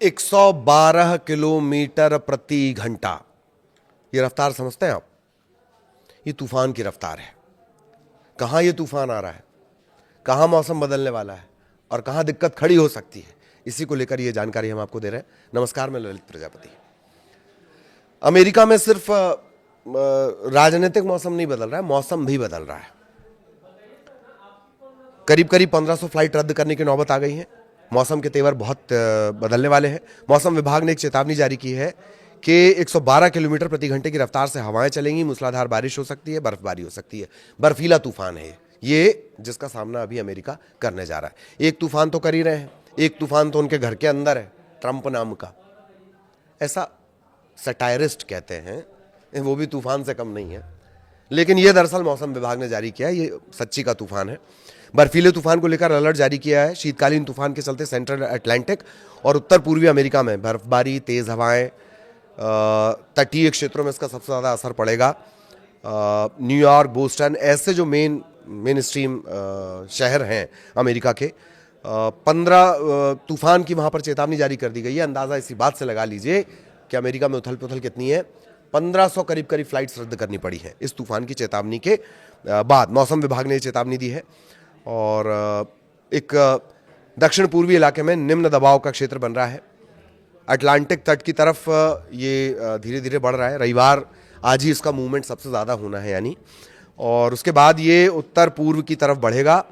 112 kilometre प्रति घंटा। ये रफ्तार समझते हैं आप? ये तूफान की रफ्तार है। कहां ये तूफान आ रहा है, कहां मौसम बदलने वाला है और कहां दिक्कत खड़ी हो सकती है, इसी को लेकर ये जानकारी हम आपको दे रहे हैं। नमस्कार, मैं ललित प्रजापति। अमेरिका में सिर्फ राजनीतिक मौसम नहीं बदल रहा है, मौसम भी बदल रहा है। करीब करीब 1500 फ्लाइट रद्द करने की नौबत आ गई है। मौसम के तेवर बहुत बदलने वाले हैं। मौसम विभाग ने एक चेतावनी जारी की है कि 112 किलोमीटर प्रति घंटे की रफ्तार से हवाएं चलेंगी, मूसलाधार बारिश हो सकती है, बर्फबारी हो सकती है। बर्फीला तूफान है ये, जिसका सामना अभी अमेरिका करने जा रहा है। एक तूफान तो कर ही रहे हैं, एक तूफान तो उनके घर के अंदर है, ट्रंप नाम का। ऐसा सटायरिस्ट कहते हैं, वो भी तूफान से कम नहीं है। लेकिन यह दरअसल मौसम विभाग ने जारी किया है, ये सच्ची का तूफान है। बर्फीले तूफान को लेकर अलर्ट जारी किया है। शीतकालीन तूफान के चलते सेंट्रल अटलांटिक और उत्तर पूर्वी अमेरिका में बर्फबारी, तेज हवाएं, तटीय क्षेत्रों में इसका सबसे ज़्यादा असर पड़ेगा। न्यूयॉर्क, बोस्टन, ऐसे जो मेन स्ट्रीम शहर हैं अमेरिका के, 15 तूफान की वहाँ पर चेतावनी जारी कर दी गई है। अंदाज़ा इसी बात से लगा लीजिए कि अमेरिका में उथल पुथल कितनी है। 1500 करीब करीब फ्लाइट्स रद्द करनी पड़ी हैं इस तूफान की चेतावनी के बाद। मौसम विभाग ने ये चेतावनी दी है। और एक दक्षिण पूर्वी इलाके में निम्न दबाव का क्षेत्र बन रहा है। अटलांटिक तट की तरफ ये धीरे धीरे बढ़ रहा है। रविवार आज ही इसका मूवमेंट सबसे ज़्यादा होना है यानी, और उसके बाद ये उत्तर पूर्व की तरफ बढ़ेगा।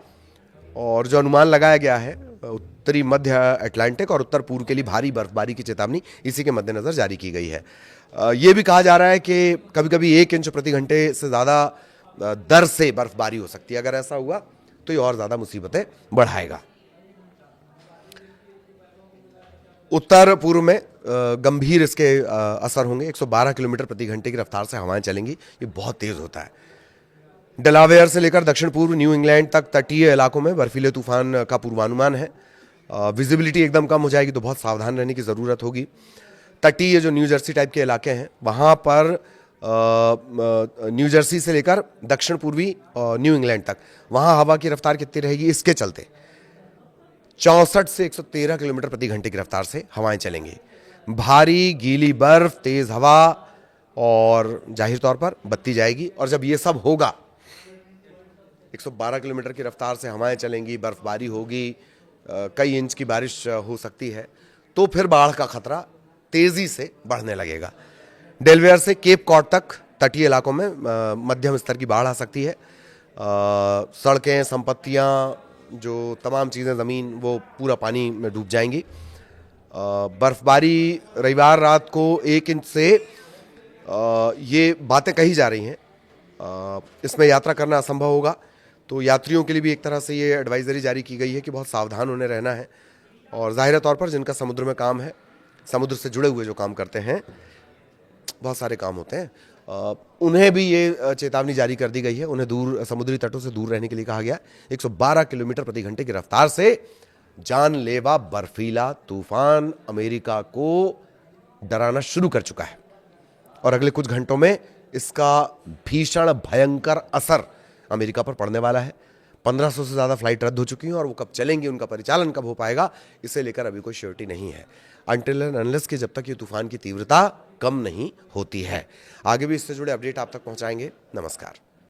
और जो अनुमान लगाया गया है, उत्तरी मध्य अटलांटिक और उत्तर पूर्व के लिए भारी बर्फबारी की चेतावनी इसी के मद्देनज़र जारी की गई है। ये भी कहा जा रहा है कि कभी कभी 1 इंच प्रति घंटे से ज़्यादा दर से बर्फबारी हो सकती है। अगर ऐसा हुआ तो ये और ज़्यादा मुसीबतें बढ़ाएगा। उत्तर पूर्व में गंभीर इसके असर होंगे। 112 किलोमीटर प्रति घंटे की रफ्तार से हवाएं चलेंगी, ये बहुत तेज होता है। डेलावेयर से लेकर दक्षिण पूर्व न्यू इंग्लैंड तक तटीय इलाकों में बर्फीले तूफान का पूर्वानुमान है। विजिबिलिटी एकदम कम हो जाएगी, तो बहुत सावधान रहने की ज़रूरत होगी। तटीय जो न्यू जर्सी टाइप के इलाके हैं, वहाँ पर न्यू जर्सी से लेकर दक्षिण पूर्वी न्यू इंग्लैंड तक, वहाँ हवा की रफ्तार कितनी रहेगी, इसके चलते 64 से 113 किलोमीटर प्रति घंटे की रफ्तार से हवाएं चलेंगी। भारी गीली बर्फ, तेज हवा और जाहिर तौर पर बत्ती जाएगी। और जब ये सब होगा, 112 किलोमीटर की रफ्तार से हवाएं चलेंगी, बर्फबारी होगी, कई इंच की बारिश हो सकती है, तो फिर बाढ़ का खतरा तेजी से बढ़ने लगेगा। डेलवेयर से केप कॉड तक तटीय इलाकों में मध्यम स्तर की बाढ़ आ सकती है। सड़कें, संपत्तियां, जो तमाम चीज़ें, ज़मीन, वो पूरा पानी में डूब जाएंगी। बर्फबारी रविवार रात को 1 इंच से ये बातें कही जा रही हैं। इसमें यात्रा करना असंभव होगा। तो यात्रियों के लिए भी एक तरह से ये एडवाइजरी जारी की गई है कि बहुत सावधान होने रहना है। और जाहिर तौर पर जिनका समुद्र में काम है, समुद्र से जुड़े हुए जो काम करते हैं, बहुत सारे काम होते हैं, उन्हें भी ये चेतावनी जारी कर दी गई है। उन्हें दूर, समुद्री तटों से दूर रहने के लिए कहा गया। 112 किलोमीटर प्रति घंटे की रफ्तार से जानलेवा बर्फीला तूफान अमेरिका को डराना शुरू कर चुका है और अगले कुछ घंटों में इसका भीषण भयंकर असर अमेरिका पर पड़ने वाला है। 1500 से ज़्यादा फ्लाइट रद्द हो चुकी हैं और वो कब चलेंगी, उनका परिचालन कब हो पाएगा, इसे लेकर अभी कोई श्योरिटी नहीं है, अनटिल एंड अनलेस कि जब तक ये तूफान की तीव्रता कम नहीं होती है। आगे भी इससे जुड़े अपडेट आप तक पहुंचाएंगे। नमस्कार।